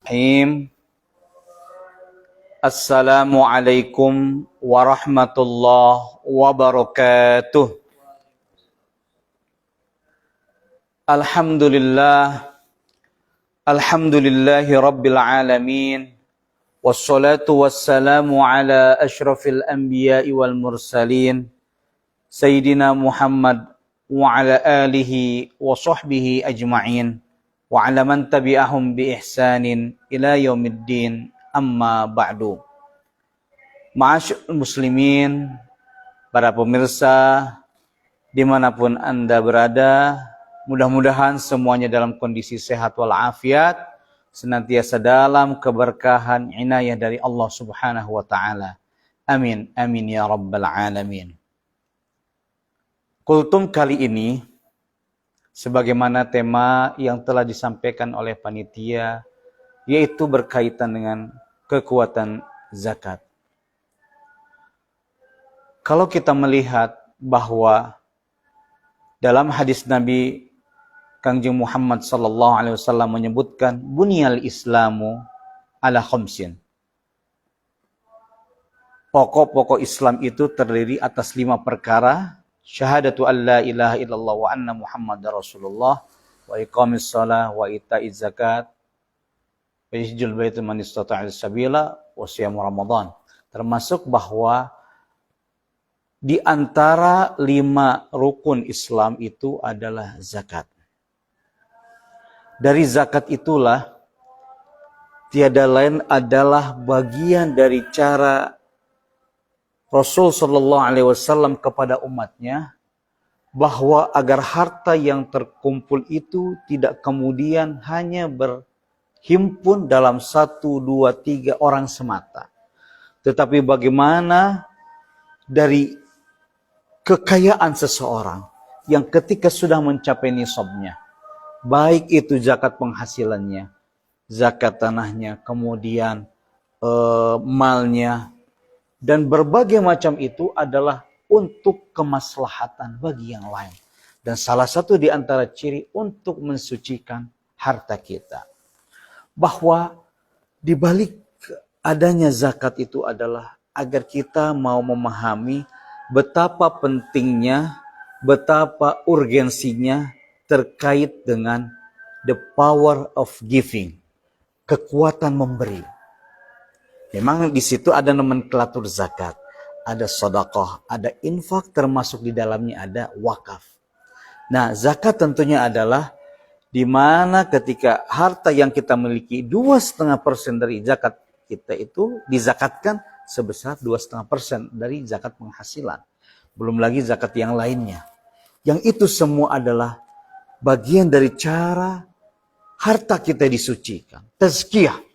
Bismillahirrahmanirrahim. Assalamualaikum warahmatullahi wabarakatuh. Alhamdulillahi rabbil alamin. Wassalatu wassalamu ala ashrafil anbiya'i wal mursalin. Sayyidina Muhammad wa ala alihi wa sahbihi ajma'in. Wa ala man tabi'ahum bi ihsanin ila yaumiddin, amma ba'du. Ma'asyiral muslimin, para pemirsa dimanapun Anda berada, mudah-mudahan semuanya dalam kondisi sehat walafiat, senantiasa dalam keberkahan inayah dari Allah Subhanahu wa taala. Amin amin ya rabbal alamin. Kultum kali ini, sebagaimana tema yang telah disampaikan oleh panitia, yaitu berkaitan dengan kekuatan zakat. Kalau kita melihat bahwa dalam hadis Nabi Kangjeng Muhammad sallallahu alaihi wasallam menyebutkan bunyal Islamu ala khamsin. Pokok-pokok Islam itu terdiri atas 5 perkara. Syahadatu an la ilaha illallah wa anna Muhammadar Rasulullah wa iqamis shalah wa ita'iz zakat wa hijjul baiti man istata'a sabila wa shiyam Ramadan. Termasuk bahwa di antara 5 rukun Islam itu adalah zakat. Dari zakat itulah tiada lain adalah bagian dari cara Rasul sallallahu alaihi wasallam kepada umatnya, bahwa agar harta yang terkumpul itu tidak kemudian hanya berhimpun dalam 1, 2, 3 orang semata. Tetapi bagaimana dari kekayaan seseorang yang ketika sudah mencapai nisabnya, baik itu zakat penghasilannya, zakat tanahnya, kemudian malnya, dan berbagai macam itu adalah untuk kemaslahatan bagi yang lain. Dan salah satu di antara ciri untuk mensucikan harta kita, bahwa di balik adanya zakat itu adalah agar kita mau memahami betapa pentingnya, betapa urgensinya terkait dengan the power of giving, kekuatan memberi. Memang di situ ada nomenklatur zakat, ada sedekah, ada infak, termasuk di dalamnya ada wakaf. Nah, zakat tentunya adalah di mana ketika harta yang kita miliki 2,5% dari zakat kita itu dizakatkan sebesar 2,5% dari zakat penghasilan. Belum lagi zakat yang lainnya. Yang itu semua adalah bagian dari cara harta kita disucikan. Tazkiyah.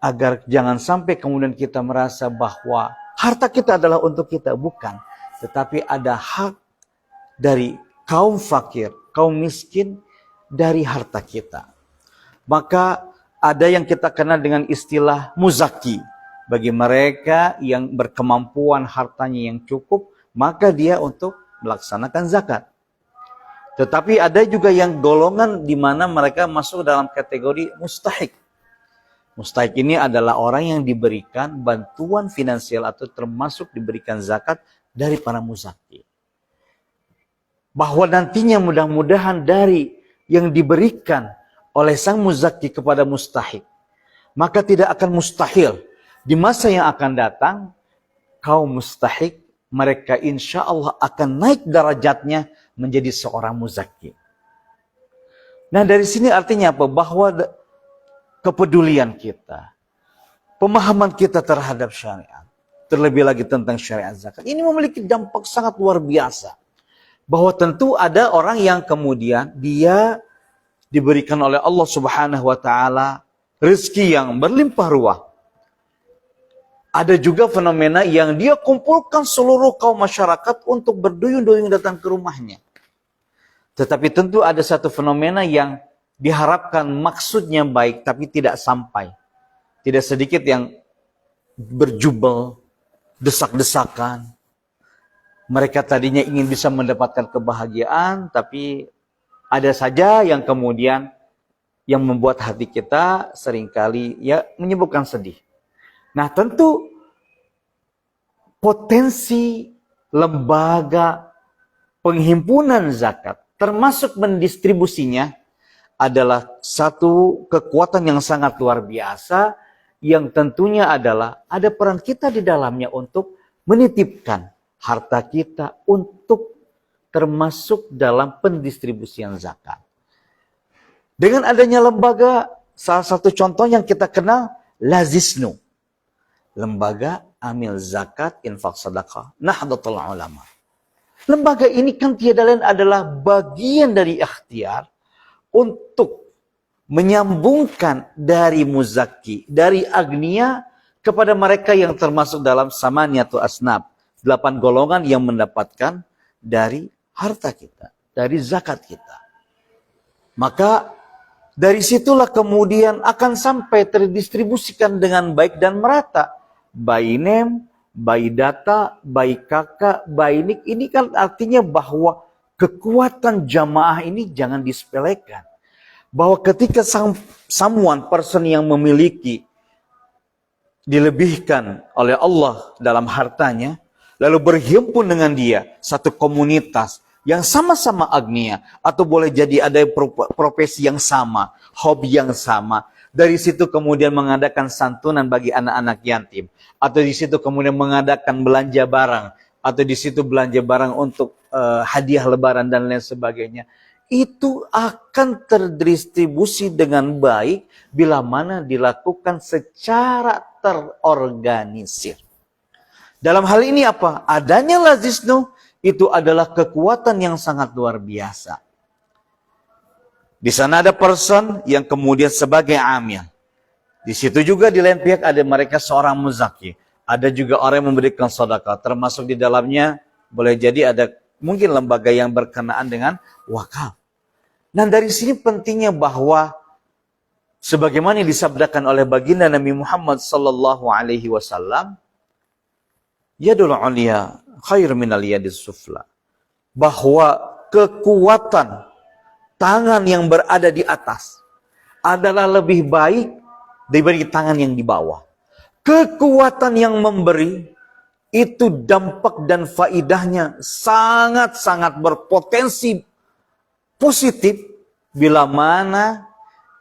Agar jangan sampai kemudian kita merasa bahwa harta kita adalah untuk kita. Bukan. Tetapi ada hak dari kaum fakir, kaum miskin dari harta kita. Maka ada yang kita kenal dengan istilah muzaki. Bagi mereka yang berkemampuan hartanya yang cukup, maka dia untuk melaksanakan zakat. Tetapi ada juga yang golongan di mana mereka masuk dalam kategori mustahik. Mustahik ini adalah orang yang diberikan bantuan finansial atau termasuk diberikan zakat dari para muzaki. Bahwa nantinya mudah-mudahan dari yang diberikan oleh sang muzaki kepada mustahik, maka tidak akan mustahil di masa yang akan datang kaum mustahik mereka insya Allah akan naik derajatnya menjadi seorang muzaki. Nah, dari sini artinya apa? Bahwa kepedulian kita, pemahaman kita terhadap syariat, terlebih lagi tentang syariat zakat, ini memiliki dampak sangat luar biasa. Bahwa tentu ada orang yang kemudian dia diberikan oleh Allah Subhanahu wa taala rezeki yang berlimpah ruah. Ada juga fenomena yang dia kumpulkan seluruh kaum masyarakat untuk berduyun-duyun datang ke rumahnya. Tetapi tentu ada satu fenomena yang diharapkan maksudnya baik tapi tidak sampai. Tidak sedikit yang berjubel, desak-desakan. Mereka tadinya ingin bisa mendapatkan kebahagiaan, tapi ada saja yang kemudian yang membuat hati kita seringkali ya menyebabkan sedih. Nah, tentu potensi lembaga penghimpunan zakat termasuk mendistribusinya adalah satu kekuatan yang sangat luar biasa, yang tentunya adalah ada peran kita di dalamnya untuk menitipkan harta kita untuk termasuk dalam pendistribusian zakat. Dengan adanya lembaga, salah satu contoh yang kita kenal, Lazisnu. Lembaga Amil Zakat Infak Sedekah Nahdlatul Ulama. Lembaga ini kan tiada lain adalah bagian dari ikhtiar untuk menyambungkan dari muzaki, dari agnia kepada mereka yang termasuk dalam samaniyatu asnab, 8 golongan yang mendapatkan dari harta kita, dari zakat kita. Maka dari situlah kemudian akan sampai terdistribusikan dengan baik dan merata. By name, by data, by kakak, by nik. Ini kan artinya bahwa kekuatan jamaah ini jangan disepelekan. Bahwa ketika someone, person yang memiliki, dilebihkan oleh Allah dalam hartanya, lalu berhimpun dengan dia, satu komunitas yang sama-sama agnia, atau boleh jadi ada profesi yang sama, hobi yang sama. Dari situ kemudian mengadakan santunan bagi anak-anak yatim, atau di situ kemudian mengadakan belanja barang, atau di situ belanja barang untuk hadiah lebaran dan lain sebagainya. Itu akan terdistribusi dengan baik bila mana dilakukan secara terorganisir. Dalam hal ini apa? Adanya Lazisnu itu adalah kekuatan yang sangat luar biasa. Di sana ada person yang kemudian sebagai amil. Di situ juga di lain pihak ada mereka seorang muzaki. Ada juga orang yang memberikan sedekah. Termasuk di dalamnya boleh jadi ada mungkin lembaga yang berkenaan dengan wakaf. Nah, dari sini pentingnya bahwa sebagaimana yang disabdakan oleh baginda Nabi Muhammad sallallahu alaihi wasallam, yadul ulia khair minal yadis sufla. Bahwa kekuatan tangan yang berada di atas adalah lebih baik dibanding tangan yang di bawah. Kekuatan yang memberi itu dampak dan faidahnya sangat-sangat berpotensi positif bila mana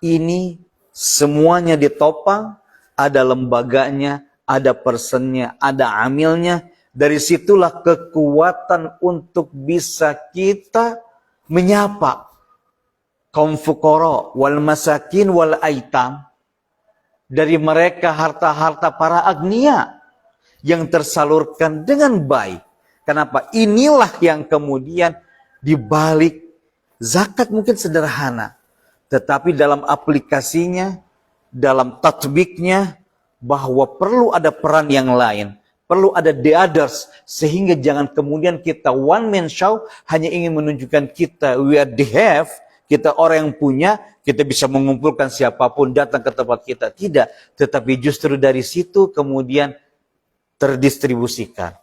ini semuanya ditopang, ada lembaganya, ada personnya, ada amilnya. Dari situlah kekuatan untuk bisa kita menyapa kaum fuqara wal masakin wal aitam, dari mereka harta-harta para agnia yang tersalurkan dengan baik. Kenapa? Inilah yang kemudian dibalik zakat mungkin sederhana, tetapi dalam aplikasinya, dalam tatbiknya, bahwa perlu ada peran yang lain, perlu ada the others, sehingga jangan kemudian kita one man show, hanya ingin menunjukkan kita we are the have, kita orang yang punya, kita bisa mengumpulkan siapapun datang ke tempat kita. Tidak, tetapi justru dari situ kemudian terdistribusikan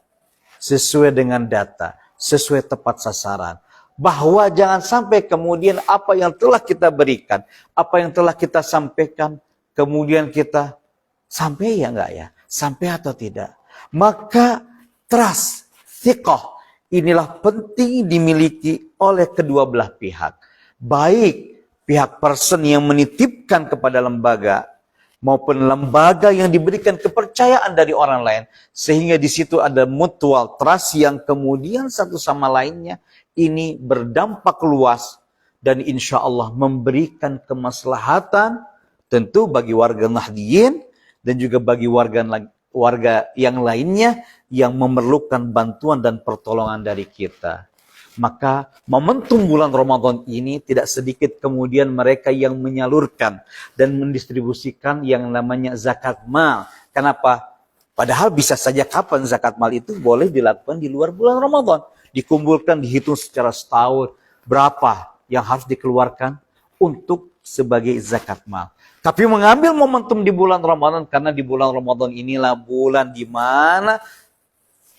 sesuai dengan data, sesuai tepat sasaran. Bahwa jangan sampai kemudian apa yang telah kita berikan, apa yang telah kita sampaikan, kemudian kita sampai ya enggak ya? Sampai atau tidak? Maka trust, thiqah, inilah penting dimiliki oleh kedua belah pihak. Baik pihak person yang menitipkan kepada lembaga, maupun lembaga yang diberikan kepercayaan dari orang lain. Sehingga di situ ada mutual trust yang kemudian satu sama lainnya ini berdampak luas dan insya Allah memberikan kemaslahatan tentu bagi warga Nahdliyin dan juga bagi warga yang lainnya yang memerlukan bantuan dan pertolongan dari kita. Maka momentum bulan Ramadan ini tidak sedikit kemudian mereka yang menyalurkan dan mendistribusikan yang namanya zakat mal. Kenapa? Padahal bisa saja kapan zakat mal itu boleh dilakukan di luar bulan Ramadan. Dikumpulkan, dihitung secara setahun berapa yang harus dikeluarkan untuk sebagai zakat mal. Tapi mengambil momentum di bulan Ramadan, karena di bulan Ramadan inilah bulan di mana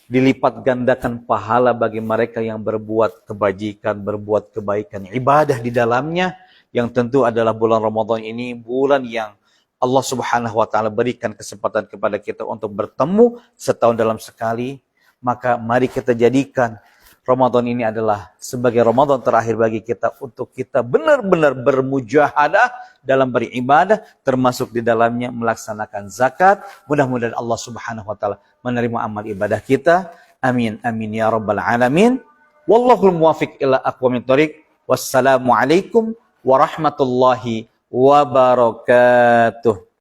dilipat gandakan pahala bagi mereka yang berbuat kebajikan, berbuat kebaikan, ibadah di dalamnya. yang tentu adalah bulan Ramadan ini bulan yang Allah Subhanahu wa taala berikan kesempatan kepada kita untuk bertemu setahun dalam sekali. Maka mari kita jadikan Ramadan ini adalah sebagai Ramadan terakhir bagi kita untuk kita benar-benar bermujahadah dalam beribadah, termasuk di dalamnya melaksanakan zakat. Mudah-mudahan Allah Subhanahu wa taala menerima amal ibadah kita. Amin amin ya rabbal alamin. Wallahul muwaffiq ila aqwamit thoriq. Wassalamualaikum warahmatullahi wabarakatuh.